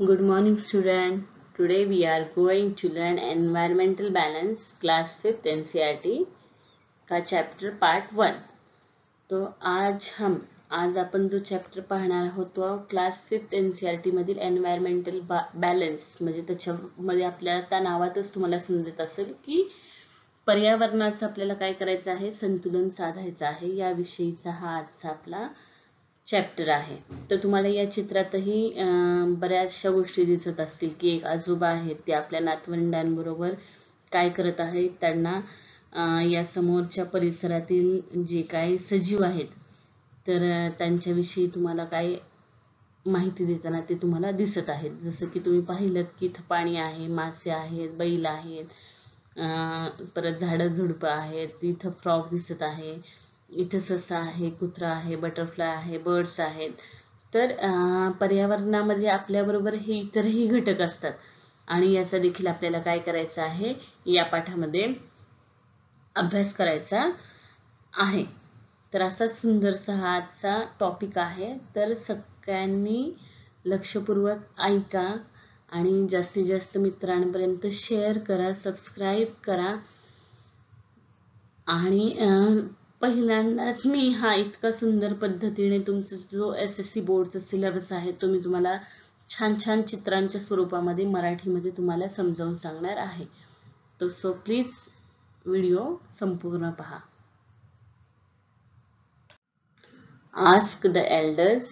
Good morning, student. Today we are going to learn environmental balance class 5th NCERT का chapter part 1. तो आज आपण जो chapter पाहणार आहोत तो क्लास 5th NCERT मधील एन्व्हायरमेंटल बॅलन्स म्हणजे त्याच्यामध्ये आपल्याला त्या नावातच तुम्हाला समजत असेल की पर्यावरणाचं आपल्याला काय करायचं आहे, संतुलन साधायचं आहे. या विषयीचा हा आजचा आपला चॅप्टर आहे. तर तुम्हाला या चित्रातही बऱ्याचशा गोष्टी दिसत असतील की एक आजोबा आहेत ते आपल्या नातवंडांबरोबर काय करत आहेत. त्यांना या समोरच्या परिसरातील जे काही सजीव आहेत तर त्यांच्याविषयी तुम्हाला काय माहिती देताना ते तुम्हाला दिसत आहेत. जसं की तुम्ही पाहिलं की इथं पाणी आहे, मासे आहेत, बैल आहेत, परत झाडं झुडपं आहेत, इथं फ्रॉग दिसत आहे, इथं ससा आहे, कुत्रा आहे, बटरफ्लाय आहे, बर्ड्स आहेत. तर पर्यावरणामध्ये आपल्याबरोबर हे इतरही घटक असतात आणि याचा देखील आपल्याला काय करायचं आहे, या पाठामध्ये अभ्यास करायचा आहे. तर असा सुंदरसा हा आजचा टॉपिक आहे. तर सगळ्यांनी लक्षपूर्वक ऐका आणि जास्तीत जास्त मित्रांपर्यंत शेअर करा, सबस्क्राईब करा. आणि पहिल्यांदाच मी हा इतका सुंदर पद्धतीने तुमचा जो SSC बोर्डचा सिलेबस आहे तो मी तुम्हाला छान छान चित्रांच्या स्वरूपामध्ये मराठीमध्ये तुम्हाला समजावून सांगणार आहे. तो सो प्लीज व्हिडिओ संपूर्ण पहा. Ask the elders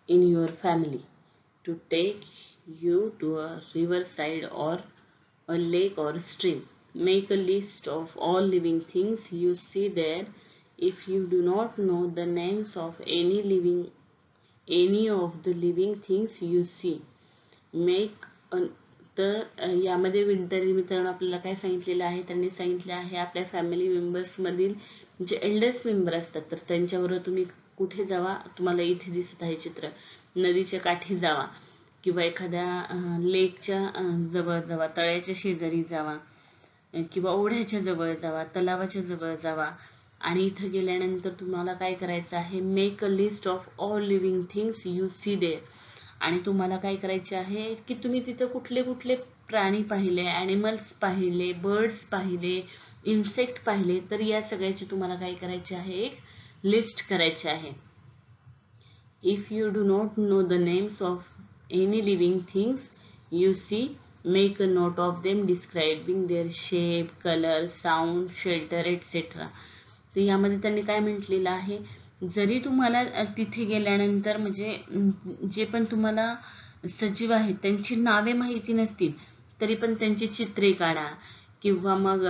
in your family to take you to a riverside or a lake or stream. Make a list of all living things you see there. If you do not know the names of any of the living things you see, make a तर यामध्ये विद्यार्थी मित्रांनो आपल्याला काय सांगितलेलं आहे, त्यांनी सांगितले आहे आपल्या फॅमिली मेंबर्स मधील जे एल्डर्स मेंबर असतात तर त्यांच्याबरोबर तुम्ही कुठे जावा. तुम्हाला इथे दिसत आहे चित्र, नदीच्या काठी जावा किंवा एखाद्या लेकच्या जवळ जावा, तळ्याच्या शेजारी जावा किंवा ओढ्याच्या जवळ जावा, तलावाच्या जवळ जावा. आणि इथं गेल्यानंतर तुम्हाला काय करायचं आहे, make a list of all living things you see there. आणि तुम्हाला काय करायचे आहे की तुम्ही तिथं कुठले कुठले प्राणी पाहिले, ॲनिमल्स पाहिले, बर्ड्स पाहिले, इन्सेक्ट पाहिले, तर या सगळ्याची तुम्हाला काय करायचे आहे, एक लिस्ट करायची आहे. If you do not know the names of any living things you see, make a note of them describing their shape, colour, sound, shelter etcetera. तर यामध्ये त्यांनी काय म्हटलेलं आहे, जरी तुम्हाला तिथे गेल्यानंतर म्हणजे जे पण तुम्हाला सजीव आहेत त्यांची नावे माहिती नसतील तरी पण त्यांची चित्रे काढा किंवा मग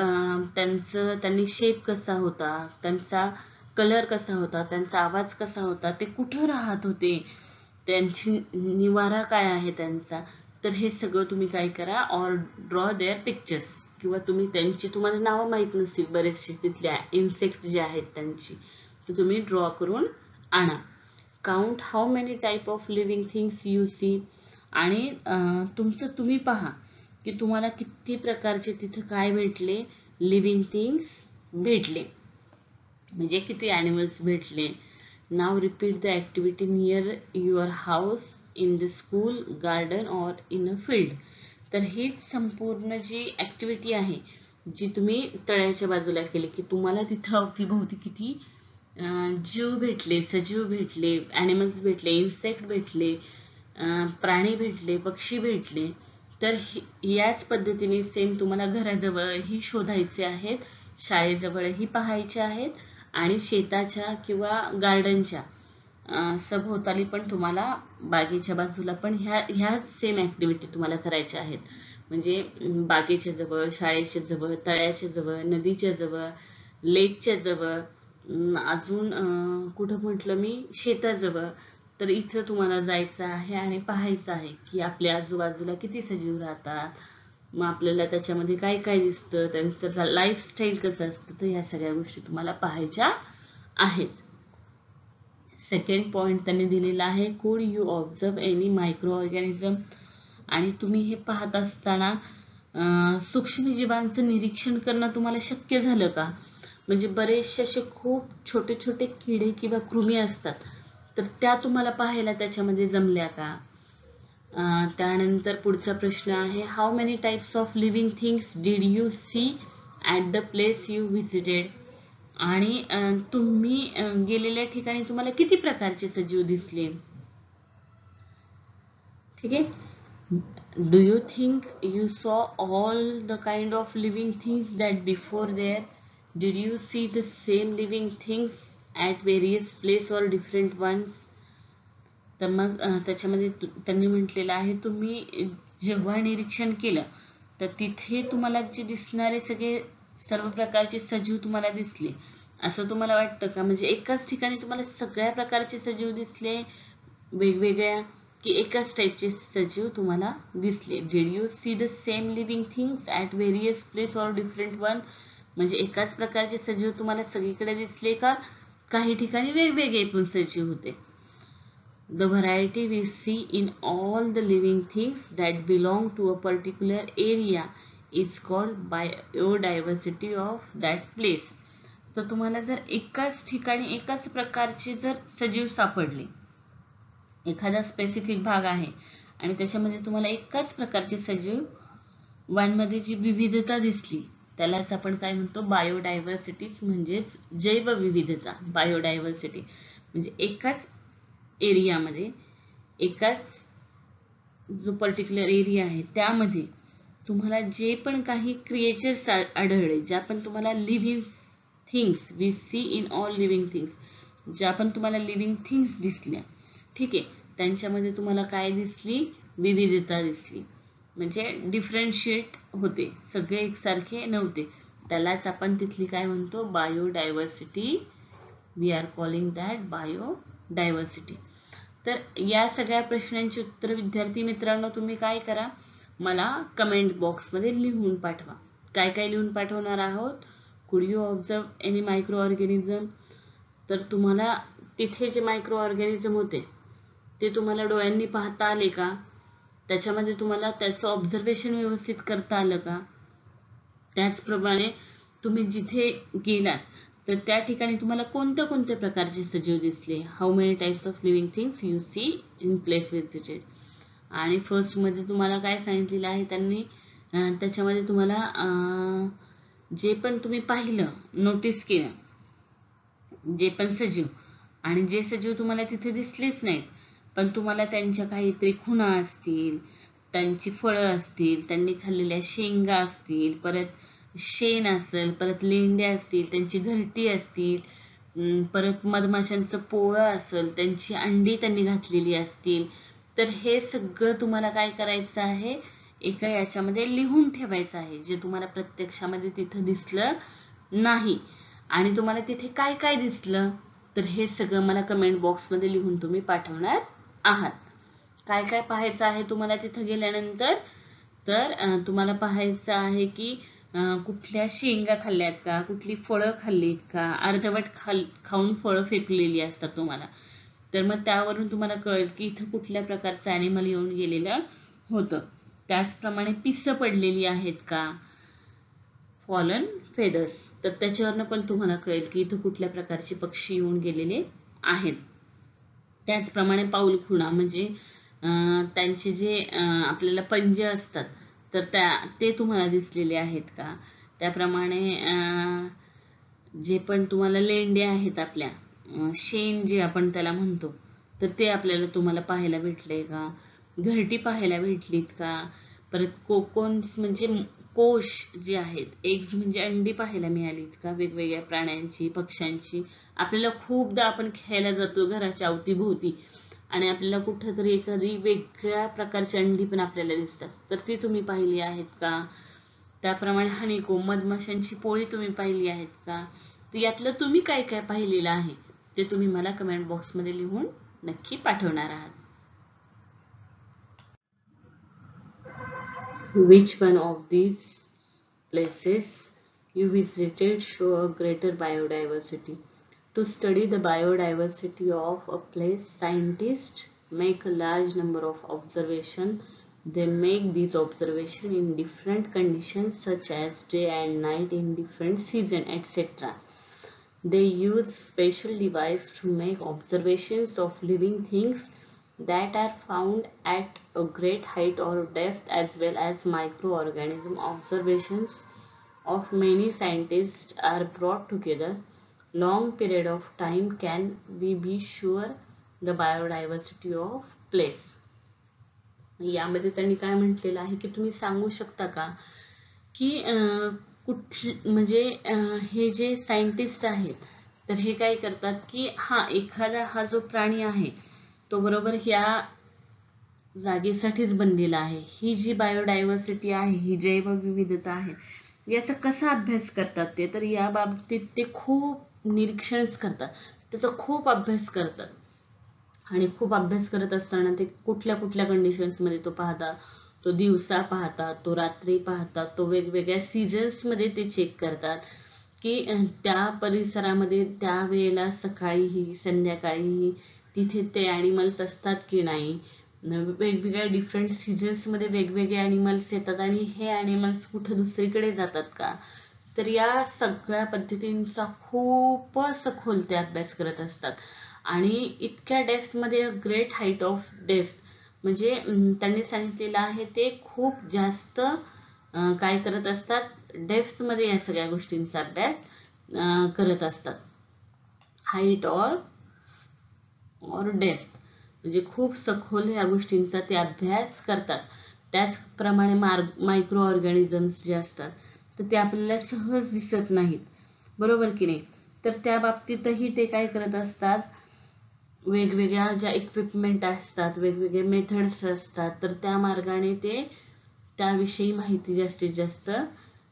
त्यांनी शेप कसा होता, त्यांचा कलर कसा होता, त्यांचा आवाज कसा होता, ते कुठं राहत होते, त्यांची निवारा काय आहे त्यांचा, तर हे सगळं तुम्ही काय करा, ऑर ड्रॉ देअर पिक्चर्स. किंवा तुम्हाला नावं माहित नसतील बरेचसे तिथल्या इन्सेक्ट जे आहेत त्यांची, तर तुम्ही ड्रॉ करून आणा. Count how many type of living things you see. आणि तुमचं तुम्ही पहा की तुम्हाला किती प्रकारचे तिथं काय भेटले, लिव्हिंग थिंग्स भेटले, म्हणजे किती ॲनिमल्स भेटले. Now repeat the activity near your house, in the school, garden or in a field. तर ही संपूर्ण जी ॲक्टिव्हिटी आहे जी तुम्ही तळ्याच्या बाजूला केली की तुम्हाला तिथं अवतीभोवती किती जीव भेटले, सजीव भेटले, ॲनिमल्स भेटले, इन्सेक्ट भेटले, प्राणी भेटले, पक्षी भेटले. तर याच पद्धतीने सेम तुम्हाला घराजवळही शोधायचे आहेत, शाळेजवळही पाहायचे आहेत आणि शेताच्या किंवा गार्डनच्या सभोवताली पण तुम्हाला बागेच्या बाजूला पण ह्याच सेम ॲक्टिव्हिटी तुम्हाला करायच्या आहेत. म्हणजे बागेच्या जवळ, शाळेच्या जवळ, तळ्याच्या जवळ, नदीच्या जवळ, लेकच्या जवळ, अजून कुठं म्हटलं मी, शेताजवळ. तर इथं तुम्हाला जायचं आहे आणि पाहायचं आहे की आपल्या आजूबाजूला किती सजीव राहतात, मग आपल्याला त्याच्यामध्ये काय काय दिसतं, त्यांचं लाईफस्टाईल कसं असतं, तर ह्या सगळ्या गोष्टी तुम्हाला पाहायच्या आहेत. सेकंड पॉइंट त्यांनी दिलेला आहे, कुड you observe any micro organism. आणि तुम्ही हे पाहत असताना सूक्ष्मजीवांचं निरीक्षण करणं तुम्हाला शक्य झालं का. म्हणजे बरेचसे असे खूप छोटे छोटे किडे किंवा कृमी असतात तर त्या तुम्हाला पाहायला त्याच्यामध्ये जमल्या का. त्यानंतर पुढचा प्रश्न आहे, how many types of living things did you see at the place you visited? आणि तुम्ही गेलेल्या ठिकाणी तुम्हाला किती प्रकारचे सजीव दिसले? ठीक आहे. Do you think you saw all the kind of living things that before there? Did you see the same living things at various place or different ones? तर मग त्याच्यामध्ये त्यांनी म्हटलेलं आहे, तुम्ही जेव्हा निरीक्षण केलं तर तिथे तुम्हाला जे दिसणारे सगळे सर्व प्रकारचे सजीव तुम्हाला दिसले असं तुम्हाला वाटतं का? म्हणजे एकाच ठिकाणी तुम्हाला सगळ्या प्रकारचे सजीव दिसले वेगवेगळ्या, की एकाच टाइपचे सजीव तुम्हाला दिसले? Did you see the same living things at various place or different one? म्हणजे एकाच प्रकारचे सजीव तुम्हाला सगळीकडे दिसले का काही ठिकाणी वेगवेगळे पण सजीव होते? The variety we see in all the living things that belong to a particular area is called biodiversity of that place. तर तुम्हाला जर एकाच ठिकाणी एकाच प्रकारचे जर सजीव सापडले, एखादा स्पेसिफिक भाग आहे आणि त्याच्यामध्ये तुम्हाला एकाच प्रकारचे सजीव वांमध्ये जी विविधता दिसली त्यालाच आपण काय म्हणतो? बायोडायव्हर्सिटीज, म्हणजेच जैवविविधता. बायोडायव्हर्सिटी म्हणजे एकाच एरियामध्ये, एकाच जो पर्टिक्युलर एरिया आहे त्यामध्ये तुम्हाला जे पण काही क्रिएचर्स आढळले, ज्या पण तुम्हाला living things, we see in all living things, ज्या पण तुम्हाला लिव्हिंग थिंग्स दिसल्या, ठीक आहे, त्यांच्यामध्ये तुम्हाला काय दिसली? विविधता दिसली. म्हणजे डिफरन्शिएट होते, सगळे एकसारखे नव्हते. त्यालाच आपण तिथली काय म्हणतो? Biodiversity. We are calling that biodiversity. तर या सगळ्या प्रश्नांची उत्तर विद्यार्थी मित्रांनो तुम्ही काय करा, मला कमेंट बॉक्समध्ये लिहून पाठवा. काय काय लिहून पाठवणार आहोत? कुड you observe any micro organism? तर तुम्हाला तिथे जे मायक्रो ऑर्गॅनिझम होते ते तुम्हाला डोळ्यांनी पाहता आले का? त्याच्यामध्ये तुम्हाला त्याचं ऑब्झर्वेशन व्यवस्थित करता आलं का? त्याचप्रमाणे तुम्ही जिथे गेलात तर त्या ठिकाणी तुम्हाला कोणत्या कोणत्या प्रकारचे सजीव दिसले? How many types of living things you see in place visited? आणि फर्स्ट मध्ये तुम्हाला काय सांगितलेलं आहे त्यांनी? त्याच्यामध्ये तुम्हाला जे पण तुम्ही पाहिलं, नोटीस केलं, जे पण सजीव, आणि जे सजीव तुम्हाला तिथे दिसलेच नाहीत पण तुम्हाला त्यांच्या काहीतरी खुणा असतील, त्यांची फळं असतील, त्यांनी खाल्लेल्या शेंगा असतील, परत शेण असेल, परत लेंड्या असतील, त्यांची घरटी असतील, परत मधमाशांचं पोळं असेल, त्यांची अंडी त्यांनी घातलेली असतील, तर हे सगळं तुम्हाला काय करायचं आहे? एका याच्यामध्ये लिहून ठेवायचं आहे, जे तुम्हाला प्रत्यक्षामध्ये तिथं दिसलं नाही. आणि तुम्हाला तिथे काय काय दिसलं तर हे सगळं मला कमेंट बॉक्समध्ये लिहून तुम्ही पाठवणार आहात. काय काय पाहायचं आहे तुम्हाला तिथे गेल्यानंतर? तर तुम्हाला पाहायचं आहे की कुठल्या शेंगा खाल्ल्यात का, कुठली फळं खाल्लीत का, अर्धवट खाऊन फळं फेकलेली असतात तुम्हाला, तर मग त्यावरून तुम्हाला कळेल की इथं कुठल्या प्रकारचं ॲनिमल येऊन गेलेलं होतं. त्याचप्रमाणे पिसं पडलेली आहेत का, फॉलन फेदर्स, तर त्याच्यावरनं पण तुम्हाला कळेल की इथं कुठल्या प्रकारचे पक्षी येऊन गेलेले आहेत. त्याचप्रमाणे पाऊलखुणा म्हणजे त्यांचे जे आपल्याला पंजे असतात तर ते तुम्हाला दिसलेले आहेत का? त्याप्रमाणे जे पण तुम्हाला लेंड्या आहेत आपल्या, शेण जे आपण त्याला म्हणतो, तर ते आपल्याला तुम्हाला पाहायला भेटले का? घरटी पाहायला भेटलीत का? परत कोकोन्स म्हणजे कोश जे आहेत, एग्ज म्हणजे अंडी पाहायला मिळालीत का वेगवेगळ्या प्राण्यांची, पक्ष्यांची? आपल्याला खूपदा आपण खेळायला जातो घराच्या अवतीभोवती आणि आपल्याला कुठंतरी एखादी वेगळ्या प्रकारची अंडी पण आपल्याला दिसतात, तर ती तुम्ही पाहिली आहेत का? त्याप्रमाणे हनीकोंब, मधमाशांची पोळी तुम्ही पाहिली आहेत का? तर यातलं तुम्ही काय काय पाहिलेलं आहे ते तुम्ही मला कमेंट बॉक्समध्ये लिहून नक्की पाठवणार आहात. Which one of these places you visited show a greater biodiversity? To study the biodiversity of a place, scientists make a large number of observations. They make these observations in different conditions such as day and night in different seasons, etc. They use special devices to make observations of living things that are found at a great height or depth, as well as microorganism. Observations of many scientists are brought together. Long period of time can we be sure the biodiversity of place. यामध्ये त्यांनी काय म्हटलेलं आहे की तुम्ही सांगू शकता का की म्हणजे हे जे सायंटिस्ट आहेत तर हे काय करतात की एखादा हा जो प्राणी आहे तो बरोबर ह्या जागेसाठीच बनलेला आहे. ही जी बायोडायव्हर्सिटी आहे, ही जैवविविधता आहे, याचा कसा अभ्यास करतात ते, तर या बाबतीत ते खूप निरीक्षण करतात, त्याचा खूप अभ्यास करतात. आणि खूप अभ्यास करत असताना ते कुठल्या कुठल्या कंडिशन्स मध्ये तो पाहतात, तो दिवसा पाहतात, तो रात्री पाहतात, तो वेगवेगळ्या सीझन्स मध्ये ते चेक करतात की त्या परिसरामध्ये त्या वेळेला सकाळीही संध्याकाळीही तिथे ते ॲनिमल्स असतात की नाही. वेगवेगळ्या डिफरंट सीझन्स मध्ये वेगवेगळे ॲनिमल्स येतात आणि हे ॲनिमल्स कुठे दुसरीकडे जातात का. तर या सगळ्या पद्धतींचा खूप सखोल ते अभ्यास करत असतात. आणि इतक्या डेप्थ मध्ये ग्रेट हाईट ऑफ डेप्थ म्हणजे त्यांनी सांगितलेलं आहे ते खूप जास्त काय करत असतात, डेप्थ मध्ये या सगळ्या गोष्टींचा अभ्यास करत असतात. हाईट और डेप्थ म्हणजे खूप सखोल या गोष्टींचा ते अभ्यास करतात. त्याचप्रमाणे मायक्रो ऑर्गॅनिझम्स जे असतात तर ते आपल्याला सहज दिसत नाहीत, बरोबर की नाही. तर त्या बाबतीतही ते काय करत असतात, वेगवेगळ्या ज्या इक्विपमेंट असतात, वेगवेगळे मेथड्स असतात, तर त्या मार्गाने ते त्याविषयी माहिती जास्तीत जास्त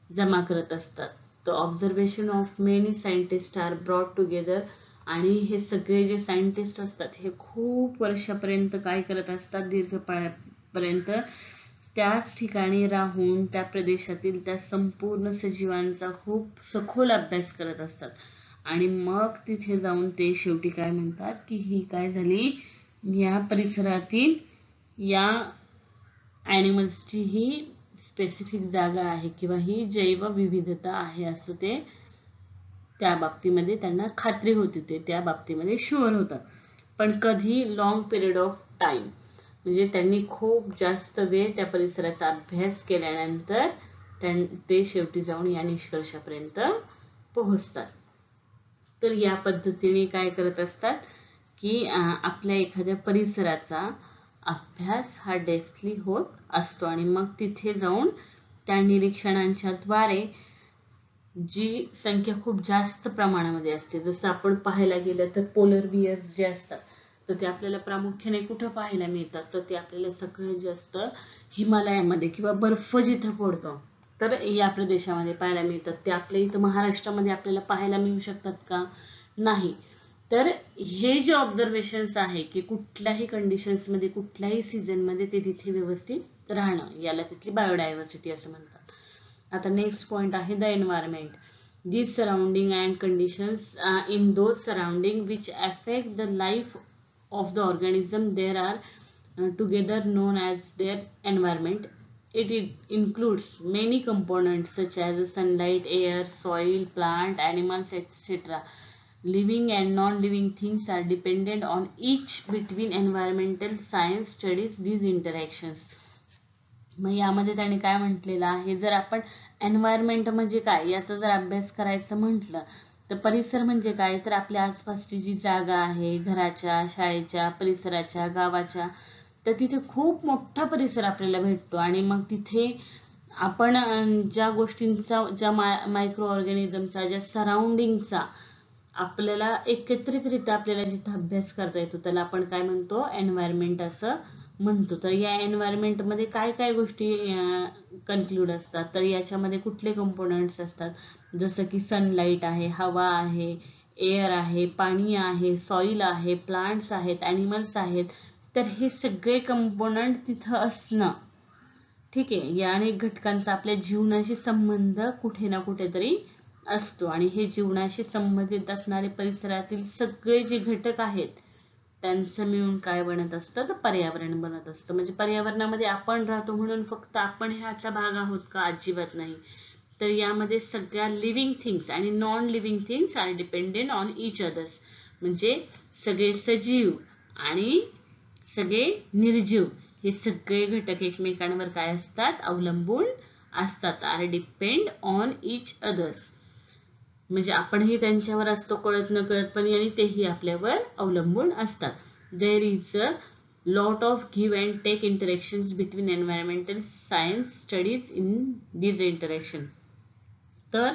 जमा करत असतात. तर observation of many scientist are brought together. आणि हे सगळे जे सायंटिस्ट असतात हे खूप वर्षापर्यंत काय करत असतात, दीर्घकाळापर्यंत त्याच ठिकाणी राहून त्या प्रदेशातील त्या संपूर्ण सजीवांचा खूप सखोल अभ्यास करत असतात. आणि मग तिथे जाऊन ते शेवटी काय म्हणतात की ही काय झाली, या परिसरातील या ॲनिमल्सची ही स्पेसिफिक जागा आहे किंवा ही जैवविविधता आहे, असं ते त्या बाबतीमध्ये त्यांना खात्री होती, ते त्या बाबतीमध्ये शुअर होतात. पण कधी लॉंग पिरियड ऑफ टाइम म्हणजे त्यांनी खूप जास्त वेळ त्या परिसराचा अभ्यास केल्यानंतर ते शेवटी जाऊन या निष्कर्षापर्यंत पोहोचतात. तर या पद्धतीने काय करत असतात की आपल्या एखाद्या परिसराचा अभ्यास हा डेप्थली होत असतो. आणि मग तिथे जाऊन त्या निरीक्षणांच्या द्वारे जी संख्या खूप जास्त प्रमाणामध्ये असते, जसं आपण पाहायला गेलं तर पोलर बियर्स जे असतात तर ते आपल्याला प्रामुख्याने कुठं पाहायला मिळतात, तर ते आपल्याला सगळ्यात जास्त हिमालयामध्ये किंवा बर्फ जिथं पडतो तर या प्रदेशामध्ये पाहायला मिळतात. ते आपल्या इथं महाराष्ट्रामध्ये आपल्याला पाहायला मिळू शकतात का, नाही. तर हे जे ऑब्झर्वेशन्स आहे की कुठल्याही कंडिशन्स मध्ये कुठल्याही सीझन मध्ये ते तिथे व्यवस्थित राहणं, याला तिथली बायोडायव्हर्सिटी असं म्हणतात. आता नेक्स्ट पॉइंट आहे the environment. These surrounding and conditions in those surrounding which affect the life of the organism there are together known as their environment. It includes many components such as sunlight, air, soil, plant, animals, etc. Living and non-living things are dependent on each between. Environmental science studies these interactions. मग यामध्ये त्याने काय म्हटलेलं आहे, जर आपण environment म्हणजे काय याचा जर अभ्यास करायचं म्हटलं तर परिसर म्हणजे काय, तर आपल्या आसपासची जी जागा आहे, घराच्या, शाळेच्या, परिसराच्या, गावाच्या, तर तिथे खूप मोठा परिसर आपल्याला भेटतो. आणि मग तिथे आपण ज्या गोष्टींचा, ज्या मायक्रो ऑर्गॅनिझमचा, ज्या सराउंडिंगचा आपल्याला एकत्रितरित्या आपल्याला जिथं अभ्यास करता येतो त्याला आपण काय म्हणतो, एन्व्हायरमेंट असं म्हणतो. तर या एन्व्हायरमेंट मध्ये काय काय गोष्टी कन्क्लूड असतात, तर याच्यामध्ये कुठले कंपोनंट्स असतात, जसं की सनलाईट आहे, हवा आहे, एअर आहे, पाणी आहे, सॉइल आहे, प्लांट्स आहेत, ॲनिमल्स आहेत. तर हे सगळे कंपोनंट तिथं असणं, ठीक आहे, या अनेक घटकांचा आपल्या जीवनाशी संबंध कुठे ना कुठेतरी असतो. आणि हे जीवनाशी संबंधित असणारे परिसरातील सगळे जे घटक आहेत त्यांचं मिळून काय बनत असतं, तर पर्यावरण बनत असतं. म्हणजे पर्यावरणामध्ये आपण राहतो म्हणून फक्त आपण ह्याचा भाग आहोत का, अजिबात नाही. तर यामध्ये सगळ्या लिव्हिंग थिंग्स आणि non living things are dependent on each others. म्हणजे सगळे सजीव आणि सगळे निर्जीव हे सगळे घटक एकमेकांवर काय असतात अवलंबून असतात are depend on each others म्हणजे आपणही त्यांच्यावर असतो कळत न कळतपणे आणि तेही आपल्यावर अवलंबून असतात there is a lot of give and take interactions between environmental science studies in these interaction तर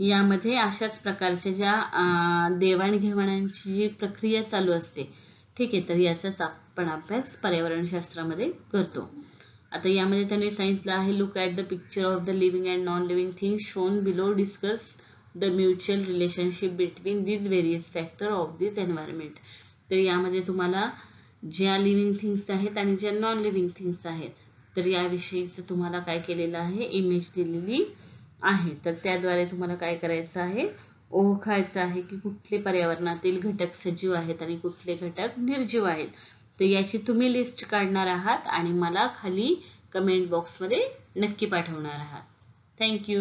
यामध्ये अशाच प्रकारच्या ज्या देवाणघेवाणांची जी प्रक्रिया चालू असते ठीक आहे तर याचाच आपण अभ्यास पर्यावरणशास्त्रामध्ये करतो आता यामध्ये त्यांनी सांगितलं आहे look at the picture of the living and non living things shown below discuss the mutual relationship between these various factor of this environment तर यामध्ये तुम्हाला ज्या लिव्हिंग थिंग्स आहेत आणि ज्या नॉन लिव्हिंग थिंग्स आहेत तर याविषयीचं तुम्हाला काय केलेलं आहे इमेज दिलेली आहे तर त्याद्वारे तुम्हाला काय करायचं आहे ओळखायचं आहे की कुठले पर्यावरणातील घटक सजीव आहेत आणि कुठले घटक निर्जीव आहेत तर याची तुम्ही लिस्ट काढणार आहात आणि मला खाली कमेंट बॉक्समध्ये नक्की पाठवणार आहात थँक्यू